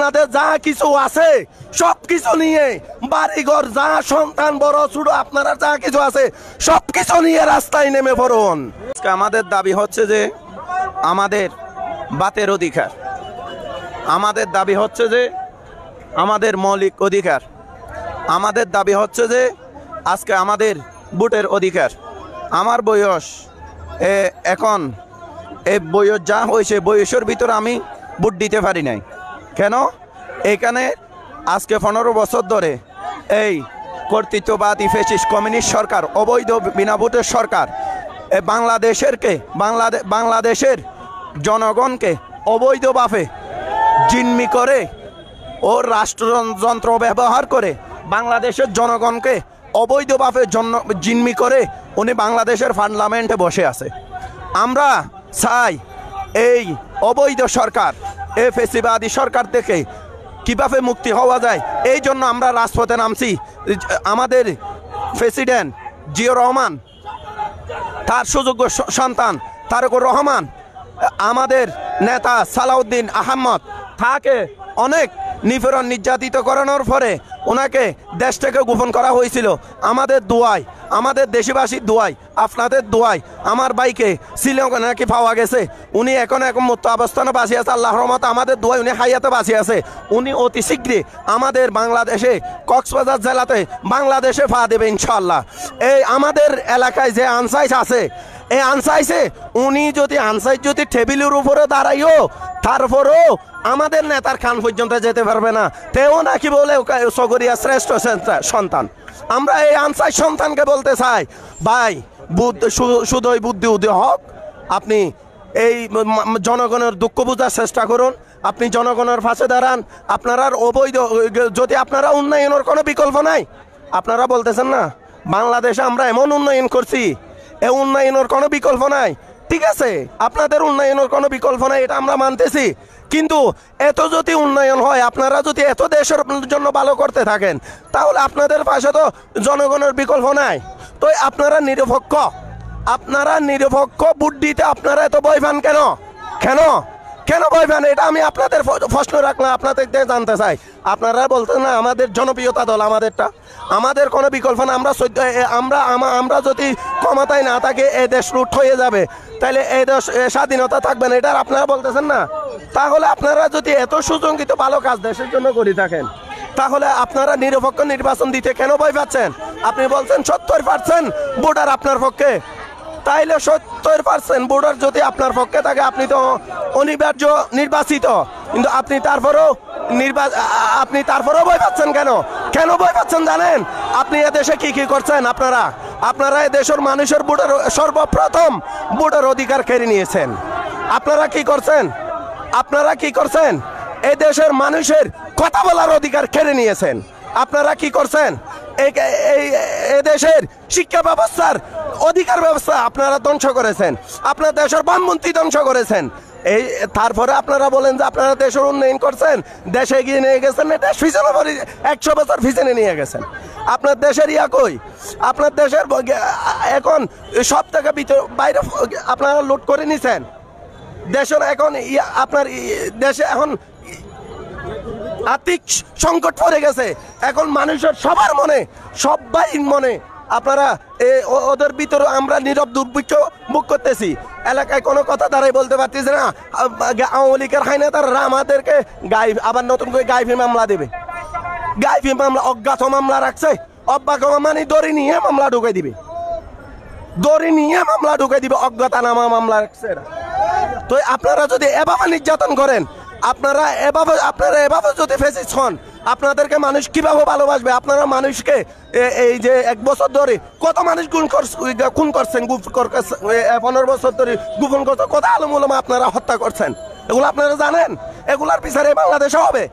আপনাদের যা কিছু আছে সব কিছু নিয়ে, বাড়িঘর যা সন্তান বড় ছোট আপনারা যা কিছু আছে সব কিছু নিয়ে রাস্তায় নেমে পড়ুন। আমাদের দাবি হচ্ছে যে আমাদের বাতের অধিকার, আমাদের দাবি হচ্ছে যে আমাদের মৌলিক অধিকার, আমাদের দাবি হচ্ছে যে আজকে আমাদের ভোটের অধিকার। আমার বয়স এখন এই বয়স যা হয়েছে, বয়সের ভিতরে আমি ভোট দিতে পারি নাই। কেন? এখানে আজকে 15 বছর ধরে এই কর্তৃত্ববাদী ফ্যাসিস্ট কমিউনিস্ট সরকার, অবৈধ বিনা ভোটের সরকার বাংলাদেশের জনগণকে অবৈধভাবে জিম্মি করে ও রাষ্ট্রযন্ত্র ব্যবহার করে বাংলাদেশের জনগণকে অবৈধভাবে জিম্মি করে উনি বাংলাদেশের পার্লামেন্টে বসে আছে। আমরা চাই এই অবৈধ সরকার, এই ফ্যাসিবাদী সরকার থেকে কিভাবে মুক্তি হওয়া যায়, এই জন্য আমরা রাজপথে নামছি। আমাদের প্রেসিডেন্ট জিয়াউর রহমান, তার সুযোগ্য সন্তান তারেকুর রহমান, আমাদের নেতা সালাউদ্দিন আহমদ, তাকে অনেক নিপীড়ন নির্যাতিত করানোর পরে ওনাকে দেশ থেকে গোপন করা হয়েছিল। আমাদের দোয়ায়, আমাদের দেশবাসীর দোয়ায়, আপনাদের দোয়ায় আমার ভাইকে শ্রীলঙ্কা নাকি পাওয়া গেছে। উনি এখন মুক্ত অবস্থানে বাঁচিয়ে আছে, আল্লাহর রহমতে আমাদের দোয়ায় উনি হায়াতে বাঁচিয়ে আছে। উনি অতি শীঘ্রই আমাদের বাংলাদেশে কক্সবাজার জেলাতে বাংলাদেশে পা দেবে ইনশাআল্লাহ। এই আমাদের এলাকায় যে আনসাইজ আছে, এই আনসাইজে উনি যদি আনসাইজ যদি টেবিলের উপরে দাঁড়াইও, তারপরেও আমাদের নেতার কান পর্যন্ত যেতে পারবে না। তেও নাকি বলে সগরিয়া শ্রেষ্ঠ সন্তান। আমরা এই আনসাইজ সন্তানকে বলতে চাই, ভাই শুধুই বুদ্ধি উদয় হক, আপনি এই জনগণের দুঃখ বোঝার চেষ্টা করুন, আপনি জনগণের পাশে দাঁড়ান। আপনারা অবৈধ যদি আপনারা উন্নয়নের কোনো বিকল্প নাই, আপনারা বলতেছেন না বাংলাদেশে আমরা এমন উন্নয়ন করছি, এই উন্নয়নের কোনো বিকল্প নাই। ঠিক আছে, আপনাদের উন্নয়নের কোনো বিকল্প নাই, এটা আমরা মানতেছি। কিন্তু এত যদি উন্নয়ন হয়, আপনারা যদি এত দেশের জন্য ভালো করতে থাকেন, তাহলে আপনাদের পাশে তো জনগণের বিকল্প নাই। তো আপনারা নিরপেক্ষ ভোট দিতে আপনারা এত ভয় পান কেন? কেন কেন ভয় পান? এটা আমি আপনাদের প্রশ্ন রাখলাম, আপনাদের জানতে চাই। আপনারা বলতেন না আমাদের জনপ্রিয়তা দল, আমাদের কোনো বিকল্প না। আমরা যদি ক্ষমতায় না থাকে এই দেশ লুট হয়ে যাবে, তাহলে এই দেশ স্বাধীনতা থাকবে না, এটা আপনারা বলতেছেন না। তাহলে আপনারা যদি এত সুসংগঠিত ভালো কাজ দেশের জন্য করে থাকেন, তাহলে আপনারা নিরপেক্ষ নির্বাচন দিতে কেন ভয় পাচ্ছেন? আপনি বলছেন 70% ভোটার আপনার পক্ষে, তাইলে 70% ভোটার যদি আপনার পক্ষে থাকে, আপনি তো অনিবার্য নির্বাচিত, কিন্তু আপনি তারপরেও ভয় পাচ্ছেন কেন? কেন ভয় পাচ্ছেন জানেন? আপনি এদেশে কি করছেন? আপনারা এদেশের মানুষের সর্বপ্রথম ভোটার অধিকার কেড়ে নিয়েছেন। আপনারা কি করছেন? এই দেশের মানুষের কথা বলার অধিকার কেড়ে নিয়েছেন। আপনারা কি করছেন? এই দেশের শিক্ষা ব্যবস্থার অধিকার ব্যবস্থা আপনারা ধ্বংস করেছেন। আপনার দেশের বামপন্থী ধ্বংস করেছেন। তারপরে আপনারা বলেন যে আপনারা দেশের উন্নয়ন করছেন, দেশে এগিয়ে নিয়ে গেছেন, দেশ পিছনে 100 বছর পিছনে নিয়ে গেছেন। আপনার দেশের কই? আপনার দেশের এখন সব থেকে বাইরে আপনারা লুট করে নিছেন। দেশের এখন আপনার দেশে এখন আর্থিক সংকট পড়ে গেছে। এখন মানুষের সবার মনে আপনারা ওদের ভিতরে আমরা নীরব দুর্ভিক্ষ মুখ করতেছি। এলাকায় কোনো কথা দাঁড়াই বলতে পারতেছি না। আওয়ামী লীগের হাইনেতারা আমাদেরকে আবার নতুন করে গাইফি মামলা দেবে। গাইফি মামলা, অজ্ঞাত মামলা রাখছে। অজ্ঞাত মানে দড়ি নিয়ে মামলা ঢুকাই দিবে, অজ্ঞাতনামা মামলা রাখছে। তো আপনারা যদি এভাবে নির্যাতন করেন, আপনারা এভাবে যদি ফেসিস্ট হন, আপনাদেরকে মানুষ কিভাবে ভালোবাসবে? আপনারা মানুষকে এই যে 1 বছর ধরে কত মানুষ খুন করছেন, 15 বছর ধরে গোপন করছেন, কত আলেম ওলামা আপনারা হত্যা করছেন। এগুলো আপনারা জানেন? এগুলার বিচারে বাংলাদেশে হবে।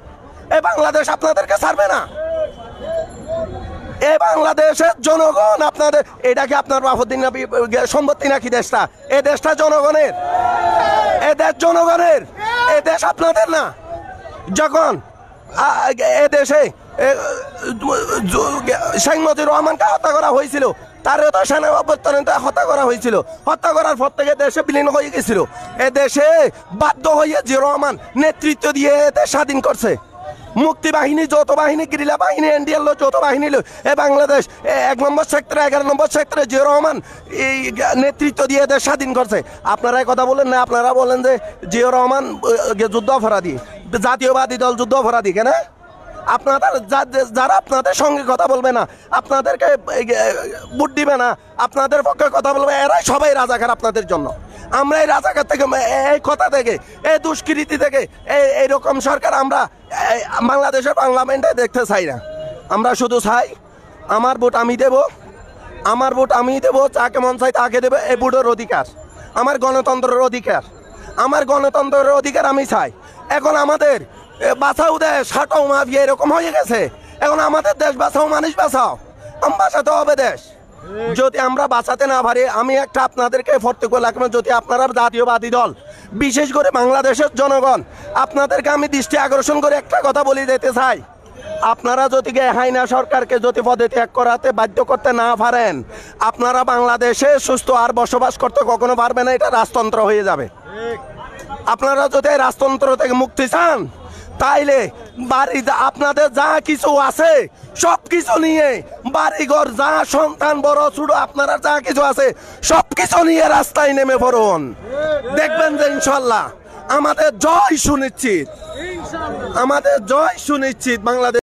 এই বাংলাদেশ আপনাদেরকে ছাড়বে না। এই বাংলাদেশের জনগণ আপনাদের, এটা কি আপনার বাফুদ্দিন সম্পত্তি নাকি? দেশটা, এই দেশটা জনগণের, এ দেশ জনগণের, এ দেশ আপনাদের না। যখন এ দেশে শেখ মুজিবুর রহমানকে হত্যা করা হয়েছিল, তারও তো সেনা অভ্যুত্থানে হত্যা করা হয়েছিল। হত্যা করার পর থেকে দেশে বিলীন হয়ে গেছিল। এ দেশে বাধ্য হয়ে জিয়াউর রহমান নেতৃত্ব দিয়ে দেশ স্বাধীন করছে। মুক্তি বাহিনী, যৌথ বাহিনী, গেরিলা বাহিনী, এনডিএল যৌথ বাহিনী এ বাংলাদেশ ১ নম্বর সেক্টরে ১১ নম্বর সেক্টরে জিয়াউর রহমান এই নেতৃত্ব দিয়ে দেশ স্বাধীন করছে। আপনারা কথা বলেন না, আপনারা বলেন যে জিয়াউর রহমান যুদ্ধ অপরাধী, জাতীয়বাদী দল যুদ্ধ অপরাধী কেন? আপনাদের যারা আপনাদের সঙ্গে কথা বলবে না, আপনাদেরকে ভোট দিবে না, আপনাদের পক্ষে কথা বলবে, এরাই সবাই রাজাকার আপনাদের জন্য। আমরা এই রাজাকার থেকে, এই কথা থেকে, এই দুষ্কৃতি থেকে, এইরকম সরকার আমরা বাংলাদেশের পার্লামেন্টে দেখতে চাই না। আমরা শুধু চাই আমার ভোট আমি দেব, আমার ভোট আমি দেব, যাকে মন চাই তাকে দেবে। এই ভোটের অধিকার আমার, গণতন্ত্রের অধিকার আমার, গণতন্ত্রের অধিকার আমি চাই। এখন আমাদের বাঁচাও দেশ, হাঁটাও মাফিয়া এরকম হয়ে গেছে। এখন আমাদের দেশ বাঁচাও, মানুষ বাঁচাও, বাঁচাতে হবে দেশ। যদি আমরা বাঁচাতে না পারি, আমি একটা আপনাদেরকে ফর্তক লাগবে, যদি আপনারা জাতীয়বাদী দল, বিশেষ করে বাংলাদেশের জনগণ, আপনাদেরকে আমি দৃষ্টি আকর্ষণ করে একটা কথা বলে দিতে চাই। আপনারা যদি হাইনা সরকারকে যদি পদত্যাগ করাতে বাধ্য করতে না পারেন, আপনারা বাংলাদেশে সুস্থ আর বসবাস করতে কখনো পারবে না, এটা রাজতন্ত্র হয়ে যাবে। আপনারা যদি রাজতন্ত্র থেকে মুক্তি চান, তাইলে বাড়ি আপনাদের যা কিছু আছে সব কিছু নিয়ে, বাড়িঘর, যা সন্তান বড় ছোট আপনারা যা কিছু আছে সব কিছু নিয়ে রাস্তায় নেমে পড়ুন। দেখবেন যে ইনশাল্লাহ আমাদের জয় সুনিশ্চিত, আমাদের জয় সুনিশ্চিত। বাংলাদেশ